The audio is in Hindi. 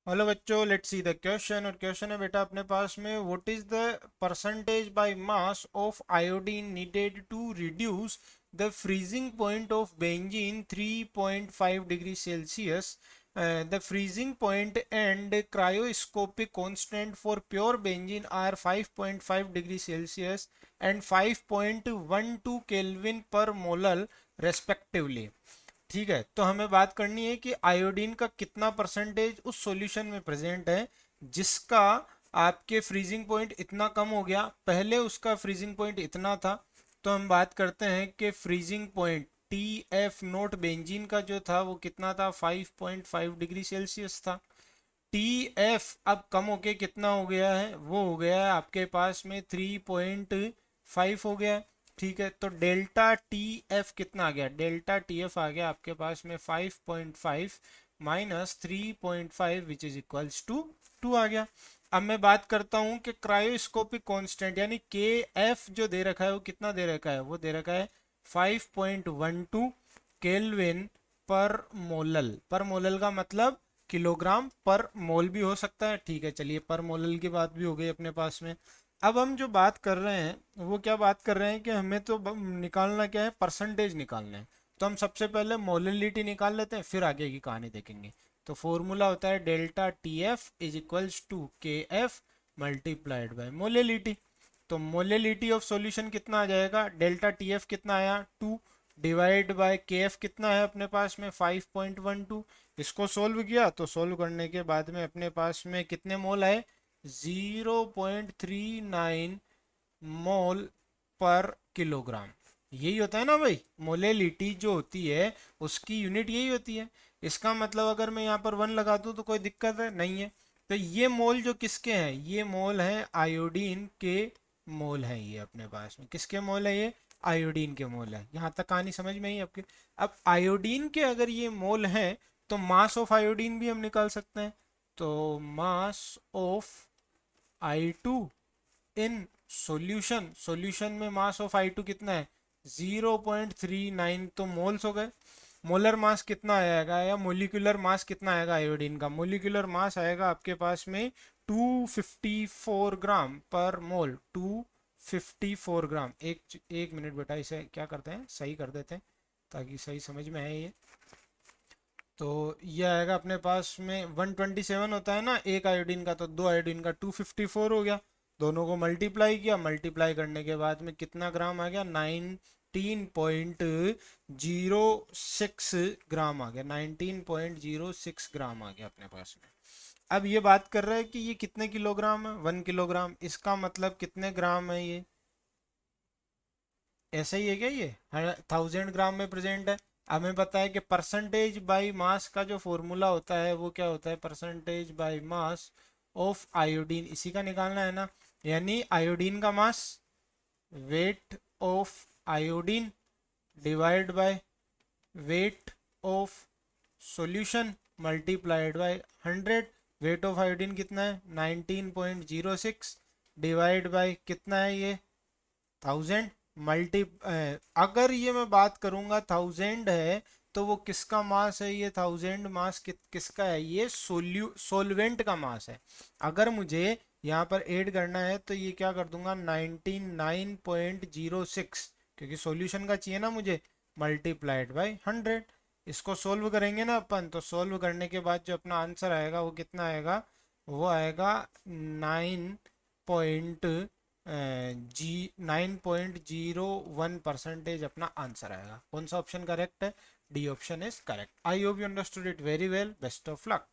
हेलो बच्चों, लेट्स सी द क्वेश्चन। और क्वेश्चन है बेटा अपने पास में, what is the percentage by mass of iodine needed to reduce the freezing point of benzene 3.5 degree Celsius, the freezing point and cryoscopic constant for pure benzene are 5.5 degree Celsius and 5.12 kelvin per molar respectively. ठीक है, तो हमें बात करनी है कि आयोडीन का कितना परसेंटेज उस सॉल्यूशन में प्रेजेंट है जिसका आपके फ्रीजिंग पॉइंट इतना कम हो गया। पहले उसका फ्रीजिंग पॉइंट इतना था, तो हम बात करते हैं कि freezing point T F note benzene का जो था वो कितना था, 5.5 डिग्री सेल्सियस था। टी एफ अब कम होके कितना हो गया है, वो हो गया है आपके पास में 3.5 हो गया है। ठीक है, तो डेल्टा टी एफ कितना आ गया, डेल्टा टी एफ आ गया आपके पास में 5.5 minus 3.5 which is equals to 2 आ गया। अब मैं बात करता हूं कि क्रायोस्कोपिक कांस्टेंट यानी के एफ जो दे रखा है वो कितना दे रखा है, वो दे रखा है 5.12 केल्विन पर मोलल। पर मोलल का मतलब किलोग्राम पर मोल भी हो सकता है। ठीक है, चलिए पर मोलल की बात भी हो गई अपने पास में। अब हम जो बात कर रहे हैं वो क्या बात कर रहे हैं कि हमें तो निकालना क्या है, परसेंटेज निकालना है। तो हम सबसे पहले मोललिटी निकाल लेते हैं, फिर आगे की कहानी देखेंगे। तो फॉर्मूला होता है delta T F is equals to K F multiplied by molality. तो मोललिटी ऑफ सॉल्यूशन कितना आ जाएगा, डेल्टा टी एफ कितना आया 2 डिवाइड बाय के एफ कितना है अपने पास में 5.12। इसको सोल्व किया तो सोल्व करने के बाद में अपने पास में कितने मोल आए, 0.39 मोल पर किलोग्राम। यही होता है ना भाई, मोलेलिटी जो होती है उसकी यूनिट यही होती है। इसका मतलब अगर मैं यहाँ पर 1 लगा दूँ तो कोई दिक्कत है नहीं है। तो ये मोल जो किसके हैं, ये मोल हैं आयोडीन के मोल हैं। ये अपने पास में किसके मोल है, ये आयोडीन के मोल है। यहाँ तक कहानी समझ में आई आपके। अब आयोडीन के अगर ये मोल हैं तो मास ऑफ आयोडीन भी हम निकाल सकते हैं। तो mass of I two in solution, solution में मास ऑफ आई टू कितना है 0.39, तो मोल्स हो गए। मोलर मास कितना आएगा या मोलिकुलर मास कितना आएगा आयोडीन का, मोलिकुलर मास आएगा आपके पास में 254 ग्राम पर मोल। 254 ग्राम। एक मिनट बेटा, इसे क्या करते हैं, सही कर देते हैं ताकि सही समझ में आए ये। तो ये आएगा अपने पास में 127 होता है ना एक आयोडीन का, तो दो आयोडीन का 254 हो गया। दोनों को मल्टीप्लाई किया, मल्टीप्लाई करने के बाद में कितना ग्राम आ गया, 19.06 ग्राम आ गया, 19.06 ग्राम आ गया अपने पास में। अब ये बात कर रहे हैं कि ये कितने किलोग्राम है, 1 किलोग्राम। इसका मतलब कितने ग्राम है ये, ऐसा ही है क्या, ये 1000 ग्राम में प्रेजेंट है। हमें पता है कि परसेंटेज बाय मास का जो फॉर्मूला होता है वो क्या होता है, percentage by mass of iodine, इसी का निकालना है ना। यानी आयोडीन का mass, weight of iodine divide by weight of solution multiplied by 100। Weight of iodine कितना है 19.06 डिवाइड बाय कितना है ये 1000 मल्टी। अगर ये मैं बात करूंगा 1000 है तो वो किसका मास है, ये 1000 मास किसका है, ये सोलवेंट का मास है। अगर मुझे यहाँ पर ऐड करना है तो ये क्या कर दूंगा 99.06, क्योंकि सॉल्यूशन का चाहिए ना मुझे, मल्टीप्लाइड बाय 100। इसको सोल्व करेंगे ना अपन, तो सोल्व करने के बाद जो अपना आंसर आएगा वो कितना आएगा, वो आएगा 9.01% अपना आंसर आएगा। कौन सा ऑप्शन करेक्ट है, D option is correct. I hope you understood it very well, best of luck.